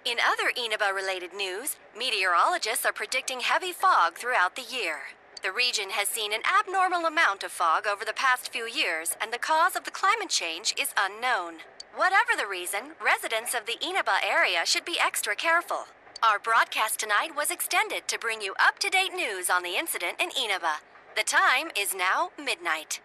In other Inaba-related news, meteorologists are predicting heavy fog throughout the year. The region has seen an abnormal amount of fog over the past few years, and the cause of the climate change is unknown. Whatever the reason, residents of the Inaba area should be extra careful. Our broadcast tonight was extended to bring you up-to-date news on the incident in Inaba. The time is now midnight.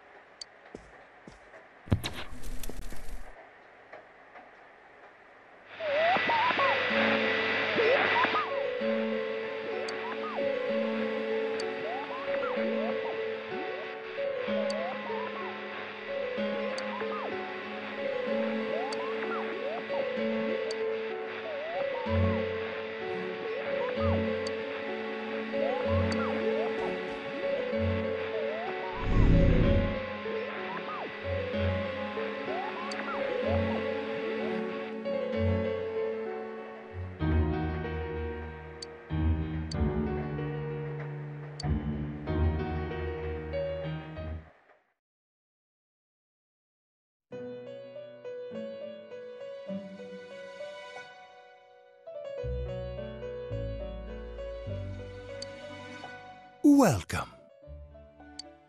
Welcome.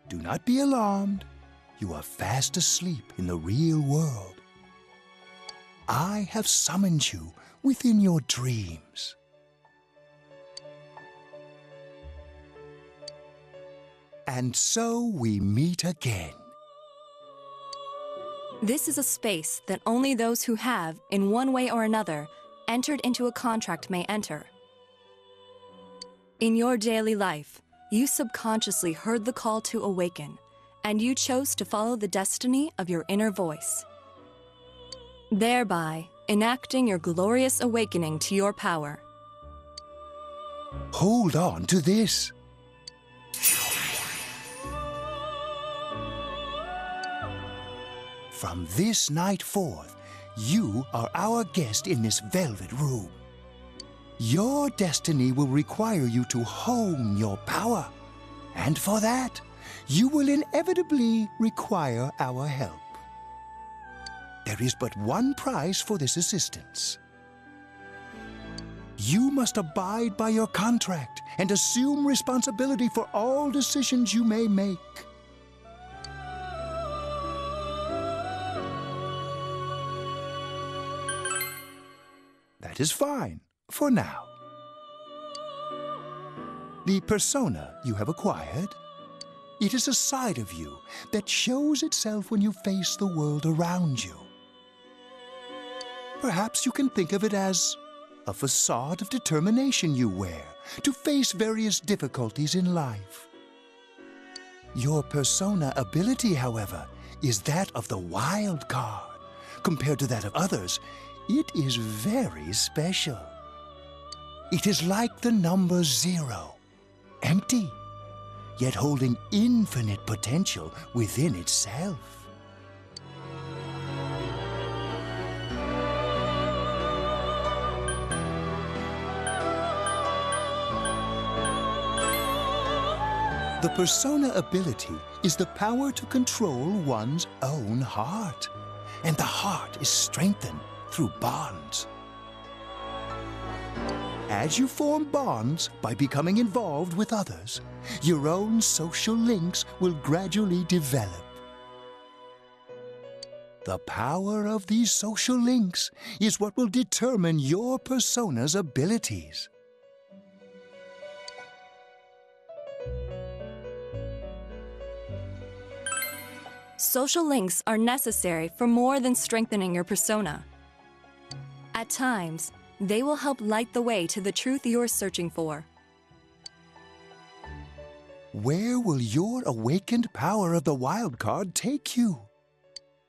Do not be alarmed. You are fast asleep in the real world. I have summoned you within your dreams. And so we meet again. This is a space that only those who have, in one way or another, entered into a contract may enter. In your daily life, you subconsciously heard the call to awaken, and you chose to follow the destiny of your inner voice, thereby enacting your glorious awakening to your power. Hold on to this. From this night forth, you are our guest in this velvet room. Your destiny will require you to hone your power, and for that, you will inevitably require our help. There is but one price for this assistance. You must abide by your contract and assume responsibility for all decisions you may make. That is fine. For now. The persona you have acquired, it is a side of you that shows itself when you face the world around you. Perhaps you can think of it as a facade of determination you wear to face various difficulties in life. Your persona ability, however, is that of the wild card. Compared to that of others, it is very special. It is like the number 0, empty, yet holding infinite potential within itself. The persona ability is the power to control one's own heart, and the heart is strengthened through bonds. As you form bonds by becoming involved with others, your own social links will gradually develop. The power of these social links is what will determine your persona's abilities. Social links are necessary for more than strengthening your persona. At times, they will help light the way to the truth you're searching for. Where will your awakened power of the wild card take you?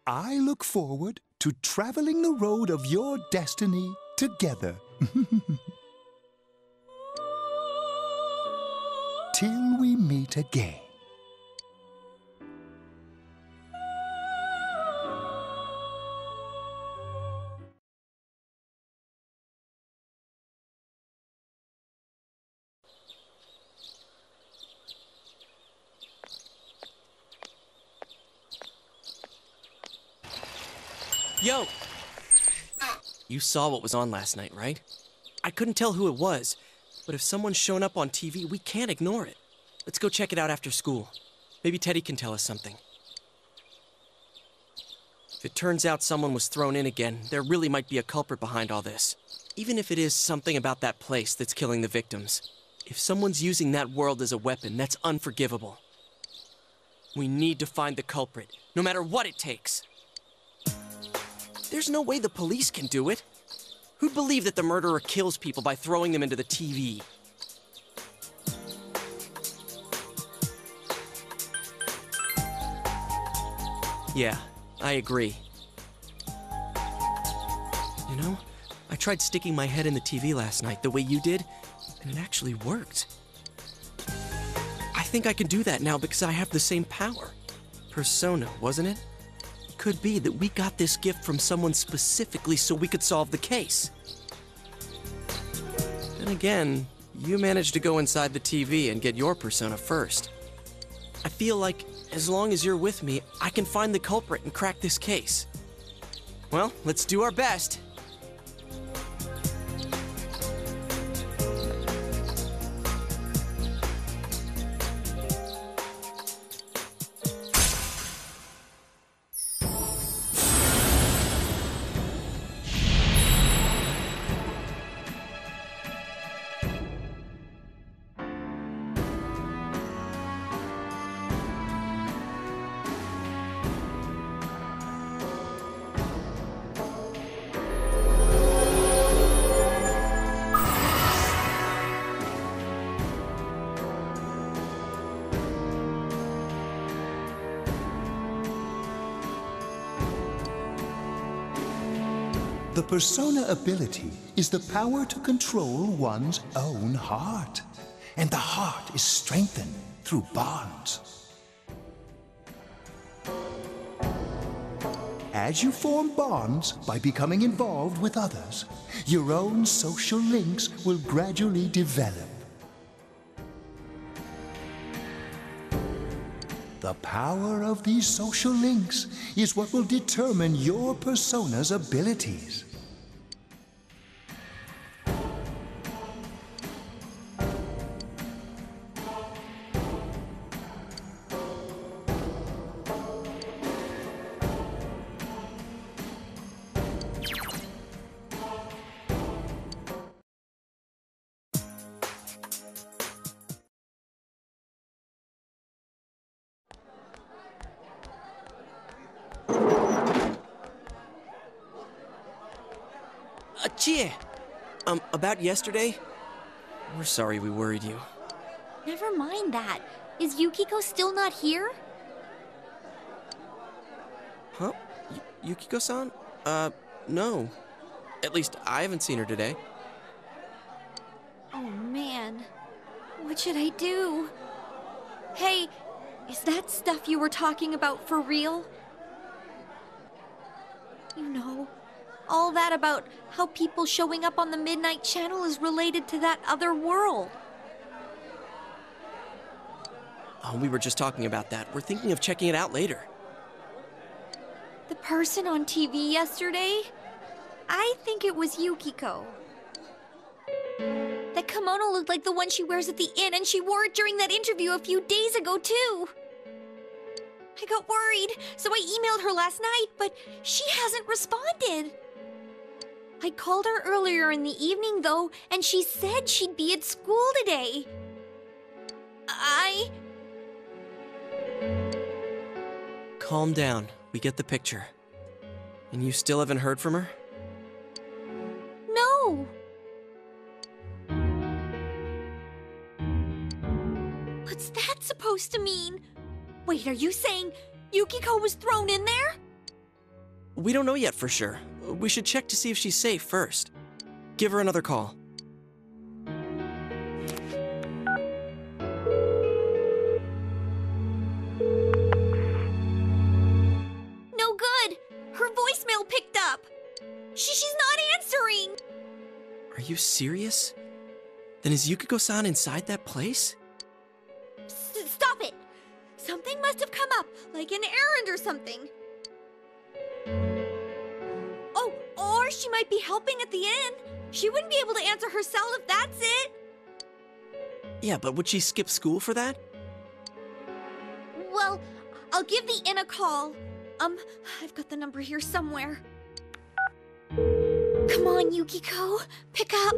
I look forward to traveling the road of your destiny together. Till we meet again. Yo! You saw what was on last night, right? I couldn't tell who it was, but if someone's shown up on TV, we can't ignore it. Let's go check it out after school. Maybe Teddy can tell us something. If it turns out someone was thrown in again, there really might be a culprit behind all this. Even if it is something about that place that's killing the victims. If someone's using that world as a weapon, that's unforgivable. We need to find the culprit, no matter what it takes. There's no way the police can do it. Who'd believe that the murderer kills people by throwing them into the TV? Yeah, I agree. You know, I tried sticking my head in the TV last night the way you did, and it actually worked. I think I can do that now because I have the same power. Persona, wasn't it? Could be that we got this gift from someone specifically so we could solve the case. Then again, you managed to go inside the TV and get your persona first. I feel like as long as you're with me, I can find the culprit and crack this case. Well, let's do our best. The persona ability is the power to control one's own heart. And the heart is strengthened through bonds. As you form bonds by becoming involved with others, your own social links will gradually develop. The power of these social links is what will determine your persona's abilities. Chie! About yesterday? We're sorry we worried you. Never mind that. Is Yukiko still not here? Huh? Yukiko-san? No. At least I haven't seen her today. Oh man. What should I do? Hey, is that stuff you were talking about for real? You know, all that about how people showing up on the Midnight Channel is related to that other world. Oh, we were just talking about that. We're thinking of checking it out later. The person on TV yesterday? I think it was Yukiko. That kimono looked like the one she wears at the inn, and she wore it during that interview a few days ago, too. I got worried, so I emailed her last night, but she hasn't responded. I called her earlier in the evening, though, and she said she'd be at school today. Calm down. We get the picture. And you still haven't heard from her? No. What's that supposed to mean? Wait, are you saying Yukiko was thrown in there? We don't know yet for sure. We should check to see if she's safe first. Give her another call. No good. Her voicemail picked up. She's not answering. Are you serious? Then is Yukiko-san inside that place? Stop it. Something must have come up, like an errand or something. Oh, or she might be helping at the inn. She wouldn't be able to answer herself if that's it. Yeah, but would she skip school for that? Well, I'll give the inn a call. I've got the number here somewhere. Come on, Yukiko. Pick up.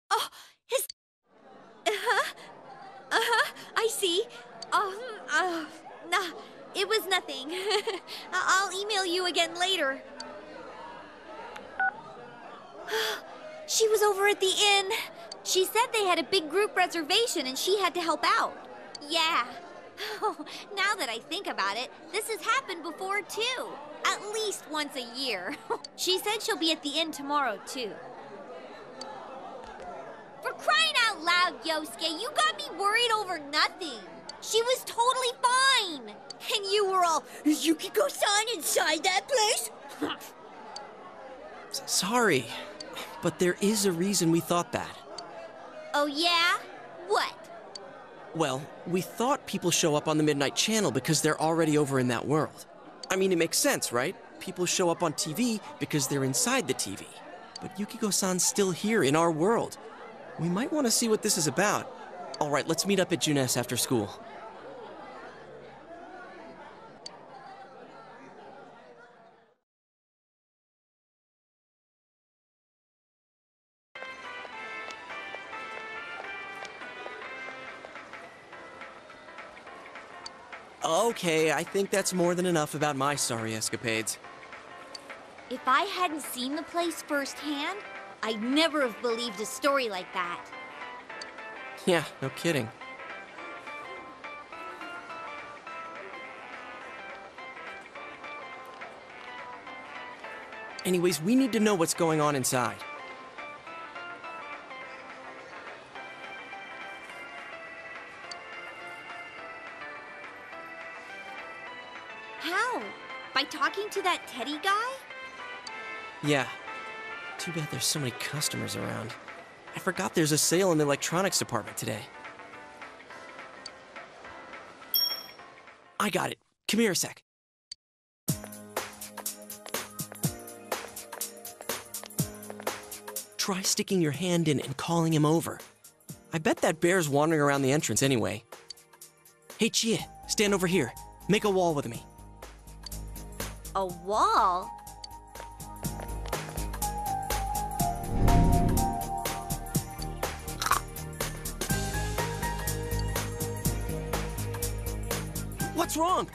Oh, his... I see. Nah, it was nothing. I'll email you again later. She was over at the inn. She said they had a big group reservation and she had to help out. Yeah. Now that I think about it, this has happened before too. At least once a year. She said she'll be at the inn tomorrow too. For crying out loud, Yosuke, you got me worried over nothing. She was totally fine. And you were all, is Yukiko-san inside that place? Sorry, but there is a reason we thought that. Oh yeah? What? Well, we thought people show up on the Midnight Channel because they're already over in that world. I mean, it makes sense, right? People show up on TV because they're inside the TV. But Yukiko-san's still here in our world. We might want to see what this is about. All right, let's meet up at Junes after school. Okay, I think that's more than enough about my sorry escapades. If I hadn't seen the place firsthand, I'd never have believed a story like that. Yeah, no kidding. Anyways, we need to know what's going on inside. How? By talking to that Teddy guy? Yeah. Too bad there's so many customers around. I forgot there's a sale in the electronics department today. I got it. Come here a sec. Try sticking your hand in and calling him over. I bet that bear's wandering around the entrance anyway. Hey, Chie, stand over here. Make a wall with me. A wall? What's wrong?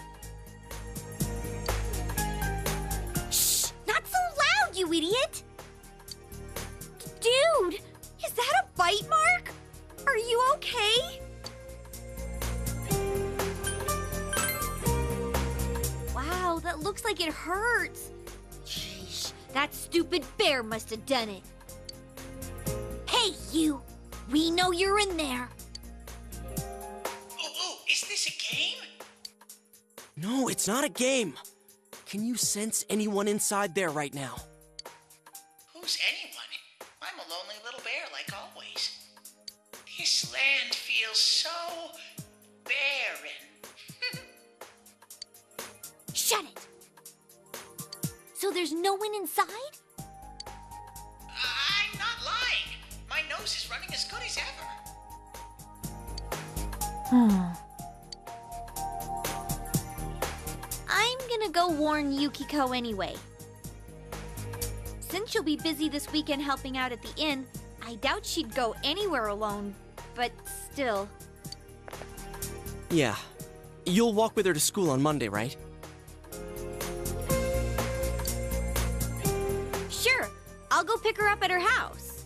Shh! Not so loud, you idiot! Dude! Is that a bite mark? Are you okay? Wow, that looks like it hurts. Sheesh, that stupid bear must have done it. Hey, you! We know you're in there. Oh, is this a game? No, it's not a game. Can you sense anyone inside there right now? Who's anyone? I'm a lonely little bear like always. This land feels so barren. Shut it! So there's no one inside? I'm not lying. My nose is running as good as ever. I'm gonna go warn Yukiko anyway. Since she'll be busy this weekend helping out at the inn, I doubt she'd go anywhere alone, but still. Yeah. You'll walk with her to school on Monday, right? Sure, I'll go pick her up at her house.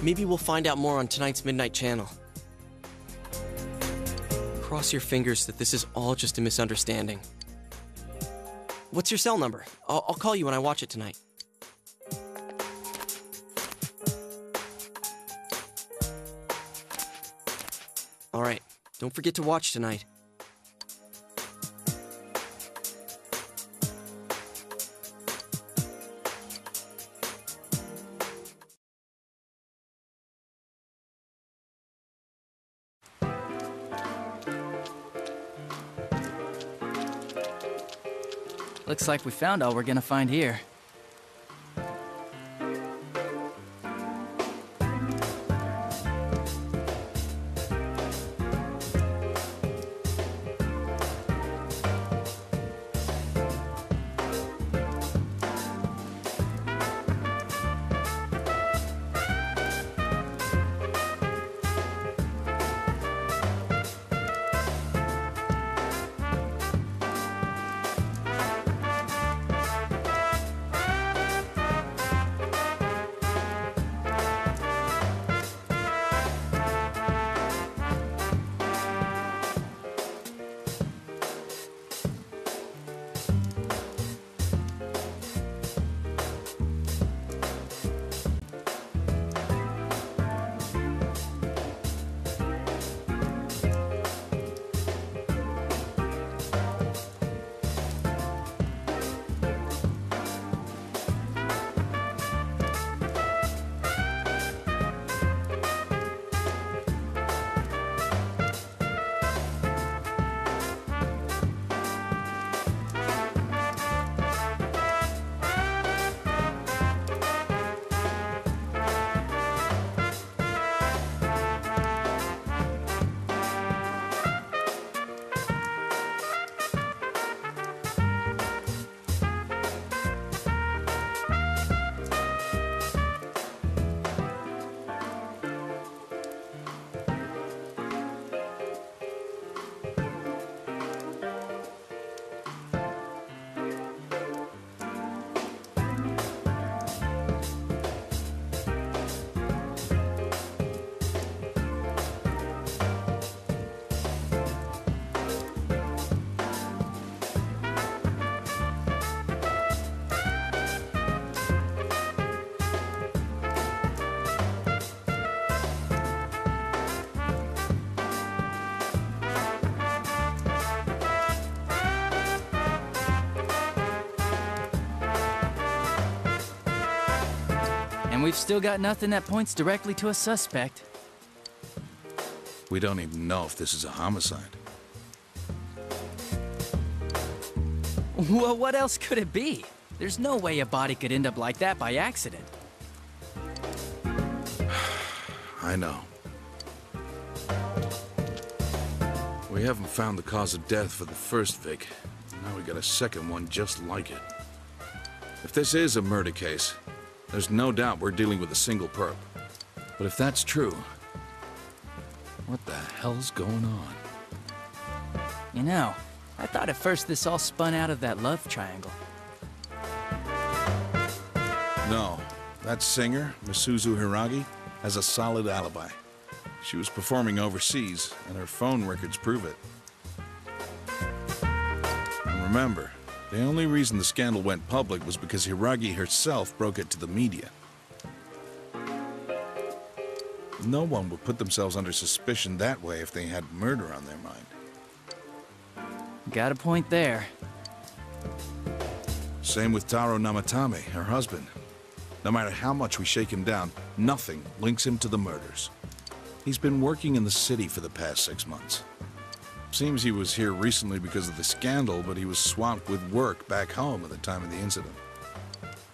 Maybe we'll find out more on tonight's Midnight Channel. Cross your fingers that this is all just a misunderstanding. What's your cell number? I'll call you when I watch it tonight. All right, don't forget to watch tonight. Looks like we found all we're gonna find here. And we've still got nothing that points directly to a suspect. We don't even know if this is a homicide. Well, what else could it be? There's no way a body could end up like that by accident. I know. We haven't found the cause of death for the first Vic. Now we got a second one just like it. If this is a murder case, there's no doubt we're dealing with a single perp. But if that's true, what the hell's going on? You know, I thought at first this all spun out of that love triangle. No, that singer, Misuzu Hiragi, has a solid alibi. She was performing overseas, and her phone records prove it. And remember, the only reason the scandal went public was because Hiragi herself broke it to the media. No one would put themselves under suspicion that way if they had murder on their mind. Got a point there. Same with Taro Namatame, her husband. No matter how much we shake him down, nothing links him to the murders. He's been working in the city for the past 6 months. Seems he was here recently because of the scandal, but he was swamped with work back home at the time of the incident.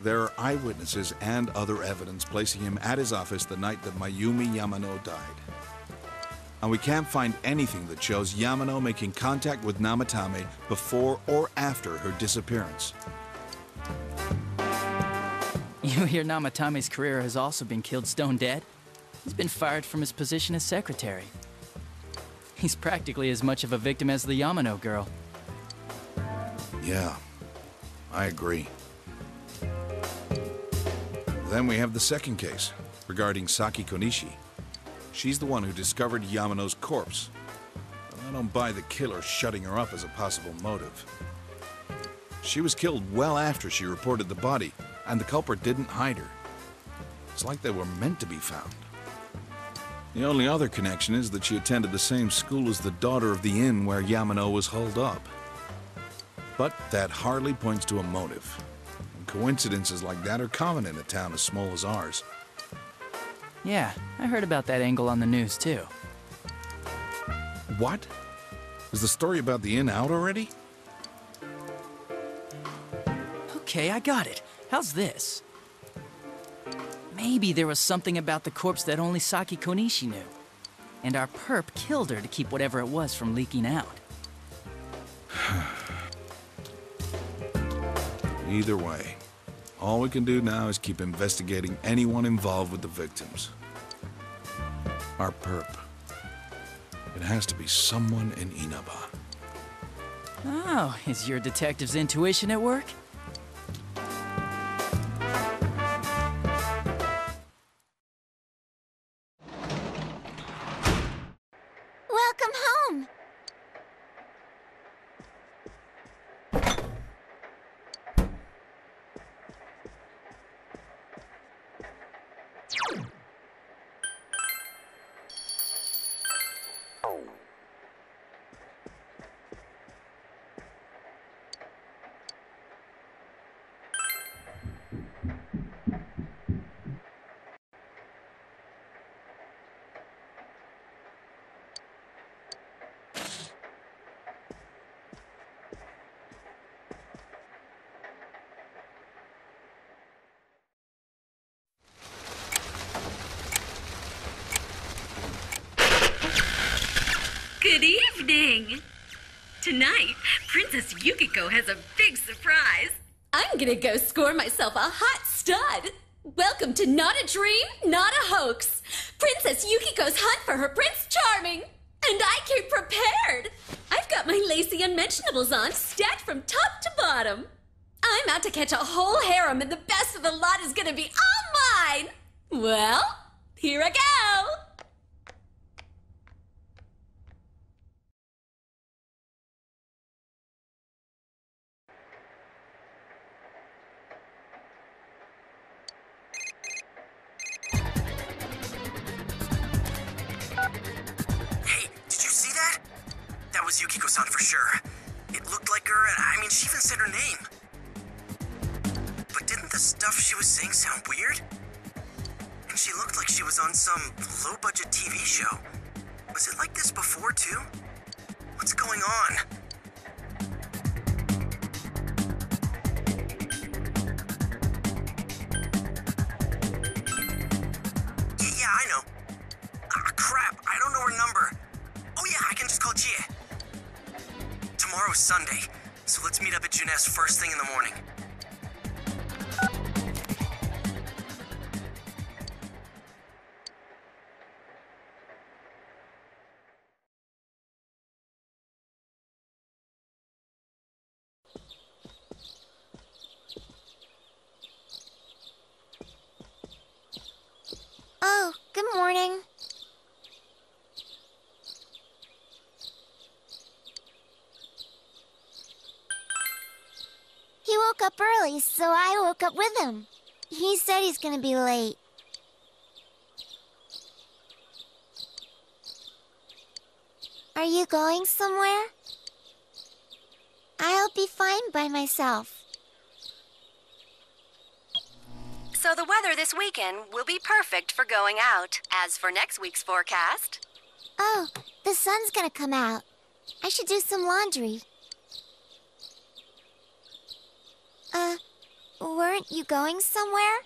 There are eyewitnesses and other evidence placing him at his office the night that Mayumi Yamano died. And we can't find anything that shows Yamano making contact with Namatame before or after her disappearance. You hear Namatame's career has also been killed stone dead? He's been fired from his position as secretary. He's practically as much of a victim as the Yamano girl. Yeah, I agree. Then we have the second case, regarding Saki Konishi. She's the one who discovered Yamano's corpse. But I don't buy the killer shutting her up as a possible motive. She was killed well after she reported the body, and the culprit didn't hide her. It's like they were meant to be found. The only other connection is that she attended the same school as the daughter of the inn where Yamano was holed up. But that hardly points to a motive. And coincidences like that are common in a town as small as ours. Yeah, I heard about that angle on the news too. What? Is the story about the inn out already? Okay, I got it. How's this? Maybe there was something about the corpse that only Saki Konishi knew. And our perp killed her to keep whatever it was from leaking out. Either way, all we can do now is keep investigating anyone involved with the victims. Our perp. It has to be someone in Inaba. Oh, is your detective's intuition at work? Welcome home. Good evening! Tonight, Princess Yukiko has a big surprise. I'm gonna go score myself a hot stud. Welcome to Not a Dream, Not a Hoax. Princess Yukiko's hunt for her Prince Charming. And I came prepared. I've got my lacy unmentionables on, stacked from top to bottom. I'm out to catch a whole harem, and the best of the lot is gonna be all mine. Well, here I go. Yukiko-san for sure. It looked like her, I mean, she even said her name. But didn't the stuff she was saying sound weird? And she looked like she was on some low-budget TV show. Was it like this before, too? What's going on? Yeah, I know. Crap, I don't know her number. Oh yeah, I can just call Chie. Tomorrow's Sunday, so let's meet up at Junes first thing in the morning. Oh, good morning. He woke up early, so I woke up with him. He said he's gonna be late. Are you going somewhere? I'll be fine by myself. So the weather this weekend will be perfect for going out. As for next week's forecast... Oh, the sun's gonna come out. I should do some laundry. Weren't you going somewhere?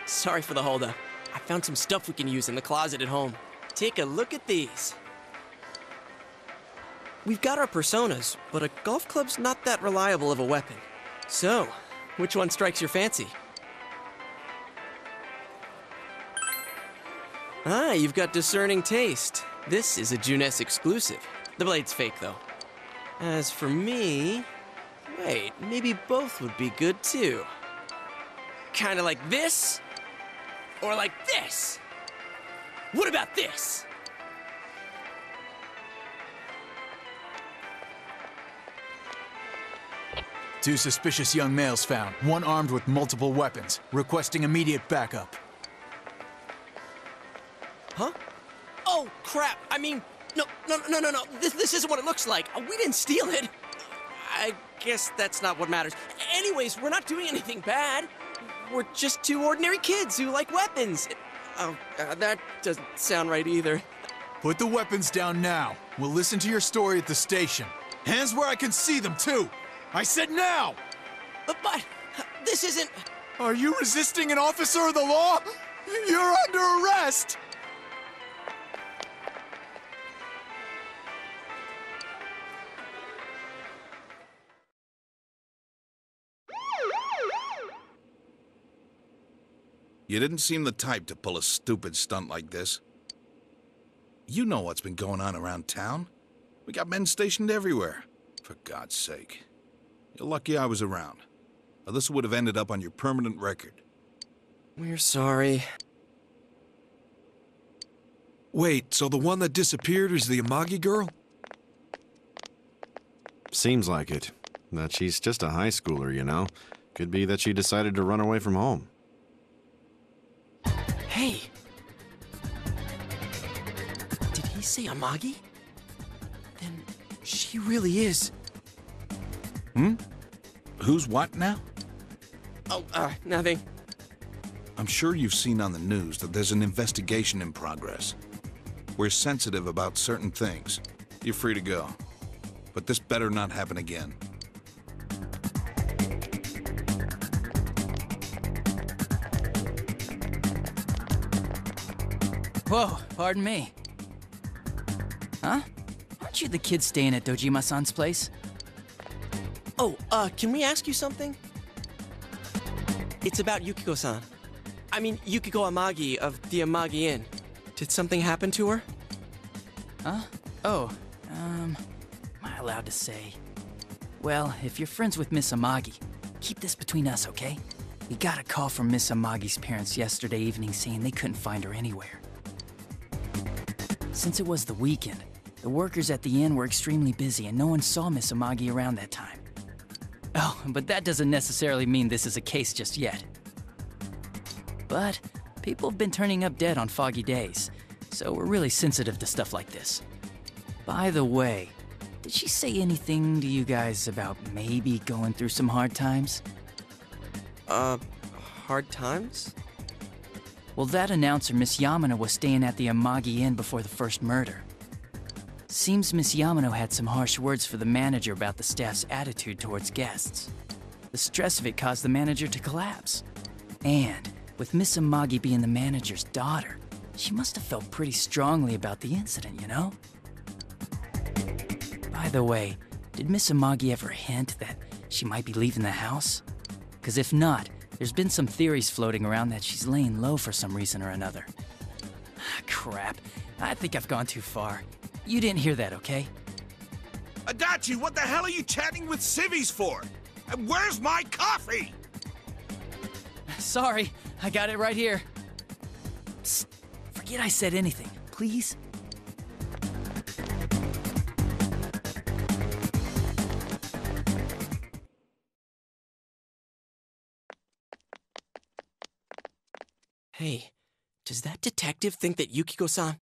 Sorry for the holdup. I found some stuff we can use in the closet at home. Take a look at these. We've got our personas, but a golf club's not that reliable of a weapon. So, which one strikes your fancy? Ah, you've got discerning taste. This is a Junes exclusive. The blade's fake, though. As for me... Wait, maybe both would be good, too. Kinda like this? Or like this? What about this? Two suspicious young males found, one armed with multiple weapons, requesting immediate backup. Huh? Oh, crap! I mean, no. This isn't what it looks like. We didn't steal it. I guess that's not what matters. Anyways, we're not doing anything bad. we're just two ordinary kids who like weapons. Oh, that doesn't sound right either. Put the weapons down now. We'll listen to your story at the station. Hands where I can see them, too! I said now! But this isn't... Are you resisting an officer of the law? You're under arrest! You didn't seem the type to pull a stupid stunt like this. You know what's been going on around town. We got men stationed everywhere. For God's sake. You're lucky I was around. Or this would have ended up on your permanent record. We're sorry. Wait, so the one that disappeared is the Amagi girl? Seems like it. That she's just a high schooler, you know. Could be that she decided to run away from home. Hey! Did he say Amagi? Then she really is. Who's what now? Oh, nothing. I'm sure you've seen on the news that there's an investigation in progress. We're sensitive about certain things. You're free to go. But this better not happen again. Whoa, pardon me. Huh? Aren't you the kid staying at Dojima-san's place? Oh, can we ask you something? It's about Yukiko-san. I mean, Yukiko Amagi of the Amagi Inn. Did something happen to her? Huh? Oh, am I allowed to say? Well, if you're friends with Miss Amagi, keep this between us, okay? We got a call from Miss Amagi's parents yesterday evening saying they couldn't find her anywhere. Since it was the weekend, the workers at the inn were extremely busy and no one saw Miss Amagi around that time. Oh, but that doesn't necessarily mean this is a case just yet. But people have been turning up dead on foggy days, so we're really sensitive to stuff like this. By the way, did she say anything to you guys about maybe going through some hard times? Hard times? Well, that announcer, Miss Yamano, was staying at the Amagi Inn before the first murder. Seems Miss Yamano had some harsh words for the manager about the staff's attitude towards guests. The stress of it caused the manager to collapse. And with Miss Amagi being the manager's daughter, she must have felt pretty strongly about the incident, you know? By the way, did Miss Amagi ever hint that she might be leaving the house? 'Cause if not, there's been some theories floating around that she's laying low for some reason or another. Crap, I think I've gone too far. You didn't hear that, okay? Adachi, what the hell are you chatting with civvies for? And where's my coffee? Sorry, I got it right here. Psst, forget I said anything, please. Hey, does that detective think that Yukiko-san...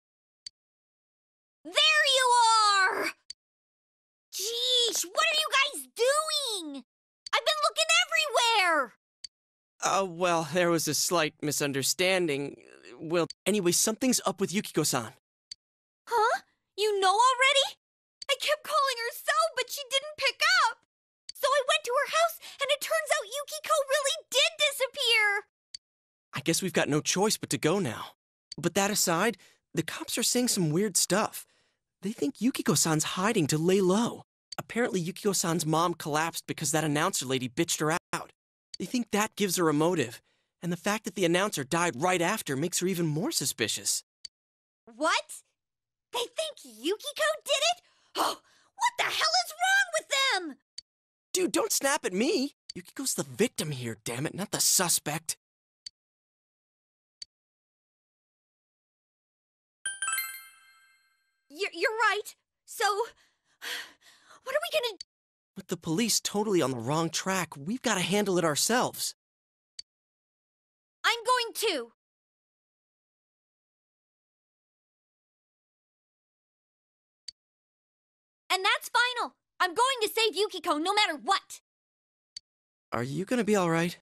There you are! Jeez, what are you guys doing? I've been looking everywhere! Well, there was a slight misunderstanding. Well, anyway, something's up with Yukiko-san. Huh? You know already? I kept calling her so, but she didn't pick up. So I went to her house, and it turns out Yukiko really did disappear. I guess we've got no choice but to go now. But that aside, the cops are saying some weird stuff. They think Yukiko-san's hiding to lay low. Apparently Yukiko-san's mom collapsed because that announcer lady bitched her out. They think that gives her a motive. And the fact that the announcer died right after makes her even more suspicious. What? They think Yukiko did it? Oh, what the hell is wrong with them? Dude, don't snap at me. Yukiko's the victim here, damn it, not the suspect. You're right. So, what are we gonna... With the police totally on the wrong track, we've got to handle it ourselves. I'm going too. And that's final. I'm going to save Yukiko no matter what. Are you gonna be all right?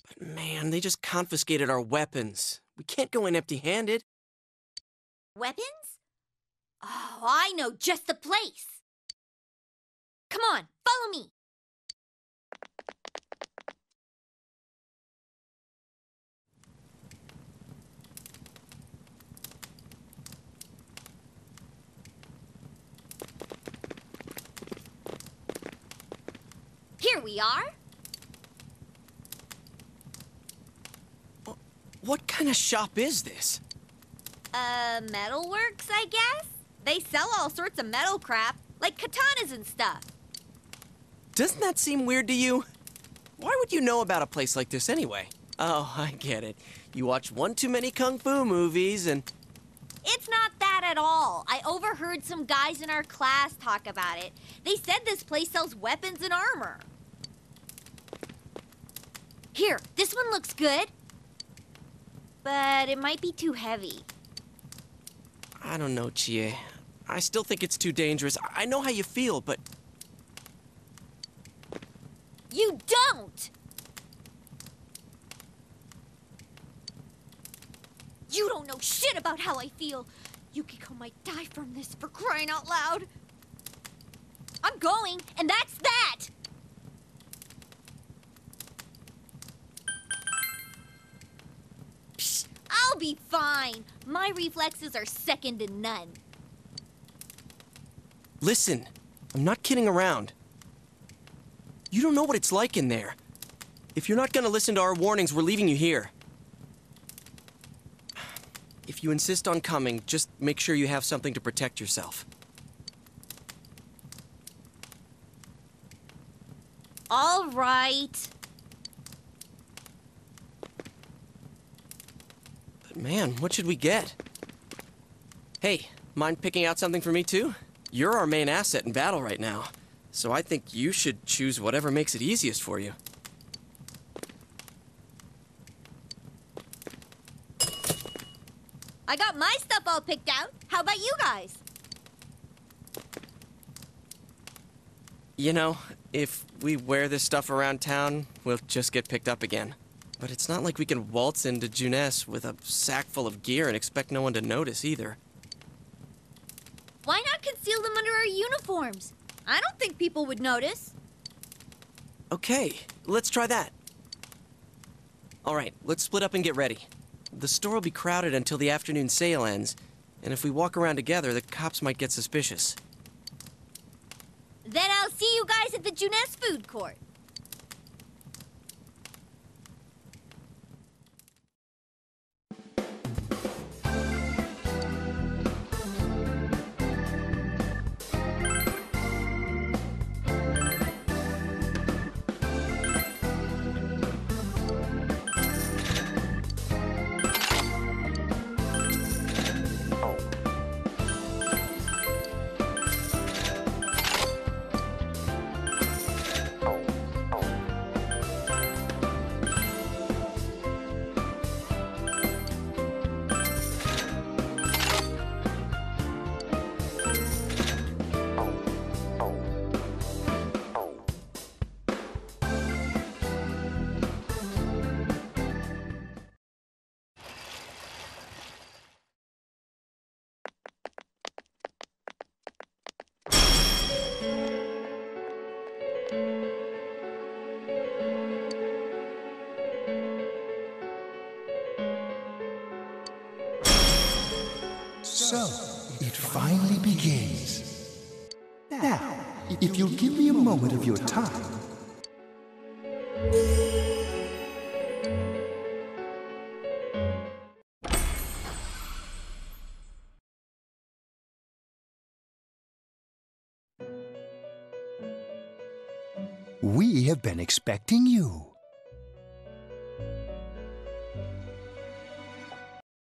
But man, they just confiscated our weapons. We can't go in empty-handed. Weapons? Oh, I know just the place. Come on, follow me. Here we are. What kind of shop is this? Metalworks, I guess? They sell all sorts of metal crap, like katanas and stuff. Doesn't that seem weird to you? Why would you know about a place like this anyway? Oh, I get it. You watch one too many kung fu movies and... It's not that at all. I overheard some guys in our class talk about it. They said this place sells weapons and armor. Here, this one looks good. But it might be too heavy. I don't know, Chie. I still think it's too dangerous. I know how you feel, but... You don't! You don't know shit about how I feel. Yukiko might die from this, for crying out loud. I'm going, and that's that! Psh, I'll be fine. My reflexes are second to none. Listen, I'm not kidding around. You don't know what it's like in there. If you're not gonna listen to our warnings, we're leaving you here. If you insist on coming, just make sure you have something to protect yourself. All right. But man, what should we get? Hey, mind picking out something for me too? You're our main asset in battle right now, so I think you should choose whatever makes it easiest for you. I got my stuff all picked out. How about you guys? You know, if we wear this stuff around town, we'll just get picked up again. But it's not like we can waltz into Junes with a sack full of gear and expect no one to notice either. Why not conceal them under our uniforms? I don't think people would notice. Okay, let's try that. All right, let's split up and get ready. The store will be crowded until the afternoon sale ends, and if we walk around together, the cops might get suspicious. Then I'll see you guys at the Junes food court. So, it finally begins. Now, if you'll give me a moment of your time... We have been expecting you.